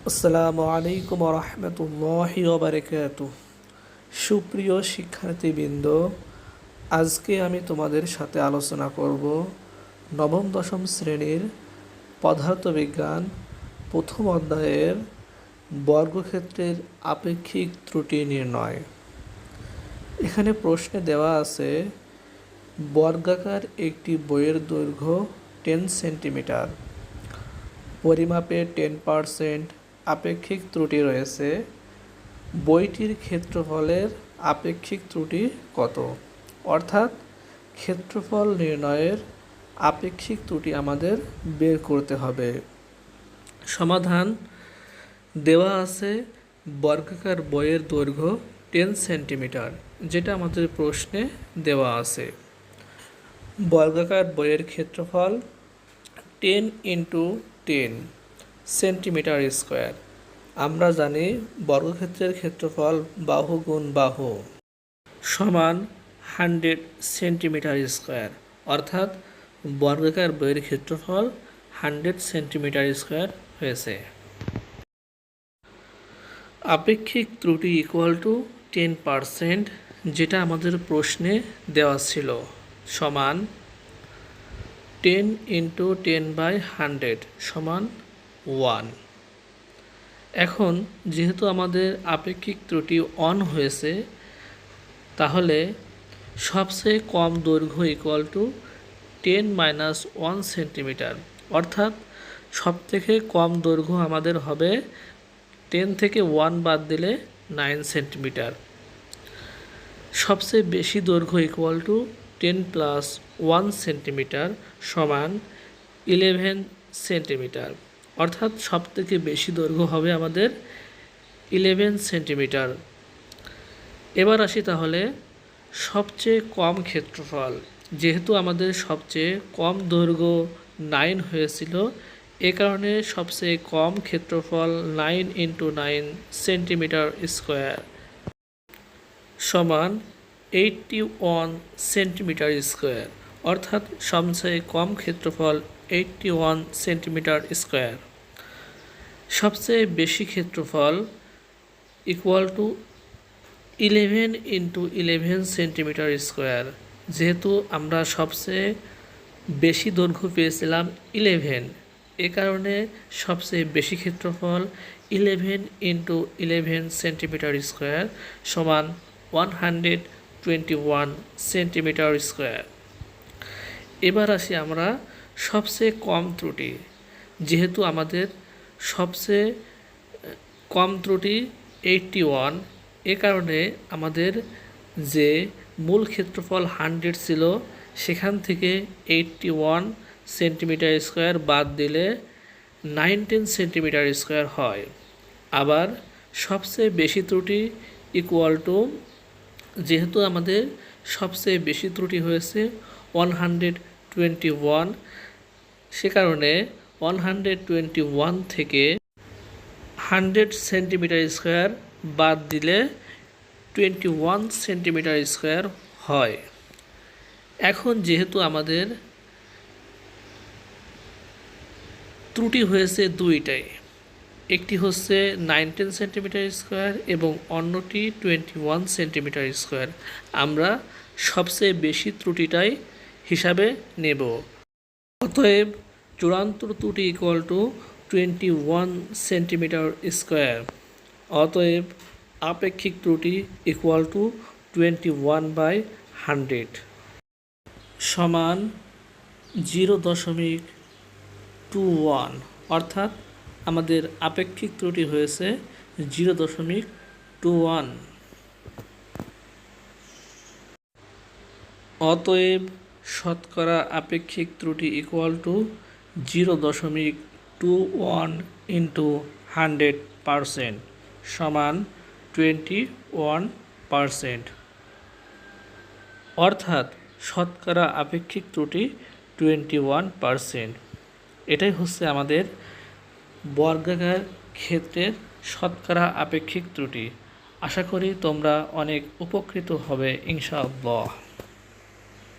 আসসালামু আলাইকুম রহমতুল্লাহি ওয়া বারাকাতুহু। সুপ্রিয় শিক্ষার্থীবৃন্দ, আজকে আমি তোমাদের সাথে আলোচনা করব নবম দশম শ্রেণীর পদার্থবিজ্ঞান প্রথম অধ্যায়ের বর্গক্ষেত্রের আপেক্ষিক ত্রুটি নির্ণয়। এখানে প্রশ্নে দেওয়া আছে বর্গাকার একটি বইয়ের দৈর্ঘ্য 10 সেন্টিমিটার, পরিমাপে 10% আপেক্ষিক ত্রুটি রয়েছে। বইটির ক্ষেত্রফলের আপেক্ষিক ত্রুটি কত? অর্থাৎ ক্ষেত্রফল নির্ণয়ের আপেক্ষিক ত্রুটি আমাদের বের করতে হবে। সমাধান দেওয়া আছে বর্গাকার বইয়ের দৈর্ঘ্য 10 সেন্টিমিটার, যেটা আমাদের প্রশ্নে দেওয়া আছে। বর্গাকার বইয়ের ক্ষেত্রফল 10 ইন্টু 10 সেন্টিমিটার স্কোয়ার। আমরা জানি বর্গক্ষেত্রের ক্ষেত্রফল বাহু গুণ বাহু সমান 100 সেন্টিমিটার স্কোয়ার, অর্থাৎ বর্গাকার বইয়ের ক্ষেত্রফল 100 সেন্টিমিটার স্কোয়ার হয়েছে। আপেক্ষিক ত্রুটি ইকুয়াল টু 10%, যেটা আমাদের প্রশ্নে দেওয়া ছিল, সমান 10 ইন্টু 10/100 সমান 1। এখন যেহেতু আমাদের আপেক্ষিক ত্রুটি 1 হয়েছে, তাহলে সবচেয়ে কম দৈর্ঘ্য ইকুয়াল টু 10 - 1 সেন্টিমিটার, অর্থাৎ সবথেকে কম দৈর্ঘ্য আমাদের হবে 10 থেকে 1 বাদ দিলে 9 সেন্টিমিটার। সবচেয়ে বেশি দৈর্ঘ্য ইকুয়াল টু 10 + 1 সেন্টিমিটার সমান 11 সেন্টিমিটার, অর্থাৎ সবথেকে বেশি দৈর্ঘ্য হবে আমাদের 11 সেন্টিমিটার। এবার আসি তাহলে সবচেয়ে কম ক্ষেত্রফল। যেহেতু আমাদের সবচেয়ে কম দৈর্ঘ্য 9 হয়েছিল, এ কারণে সবচেয়ে কম ক্ষেত্রফল 9 ইন্টু 9 সেন্টিমিটার স্কোয়ার সমান 81 সেন্টিমিটার স্কোয়ার, অর্থাৎ সবচেয়ে কম ক্ষেত্রফল 81 সেন্টিমিটার স্কোয়ার। সবচেয়ে বেশি ক্ষেত্রফল equal to 11 into 11 centimetre square. যেহেতু আমরা সবচেয়ে বেশি দৈর্ঘ্য পেয়েছিলাম 11, এ কারণে সবচেয়ে বেশি ক্ষেত্রফল 11 ইন্টু 11 সেন্টিমিটার স্কোয়ার সমান 121 সেন্টিমিটার স্কোয়ার। এবার আসি আমরা সবচেয়ে কম ত্রুটি। যেহেতু আমাদের সবচেয়ে কম ত্রুটি 81, এ কারণে আমাদের যে মূল ক্ষেত্রফল 100 ছিল, সেখান থেকে 81 সেন্টিমিটার স্কোয়ার বাদ দিলে 19 সেন্টিমিটার স্কোয়ার হয়। আবার সবচেয়ে বেশি ত্রুটি ইকুয়াল টু, যেহেতু আমাদের সবচেয়ে বেশি ত্রুটি হয়েছে 121, সে কারণে 121 থেকে 100 সেন্টিমিটার স্কোয়ার বাদ দিলে 21 সেন্টিমিটার স্কোয়ার হয়। এখন যেহেতু আমাদের ত্রুটি হয়েছে দুইটাই, একটি হচ্ছে 19 সেন্টিমিটার স্কোয়ার এবং অন্যটি 21 সেন্টিমিটার স্কোয়ার, আমরা সবচেয়ে বেশি ত্রুটিটাই হিসাবে নেব। অতএব চূড়ান্ত ত্রুটি ইকুয়াল টু 21 সেন্টিমিটার স্কোয়ার। অতএব আপেক্ষিক ত্রুটি ইকুয়াল টু 21/100 সমান 0.21, অর্থাৎ আমাদের আপেক্ষিক ত্রুটি হয়েছে 0.21। অতএব শতকরা আপেক্ষিক ত্রুটি ইকুয়াল টু 0.21 ইন্টু 100% সমান 21%, অর্থাৎ শতকরা আপেক্ষিক ত্রুটি 21%। এটাই হচ্ছে আমাদের বর্গাকার ক্ষেত্রের শতকরা আপেক্ষিক ত্রুটি। আশা করি তোমরা অনেক উপকৃত হবে ইনশাআল্লাহ।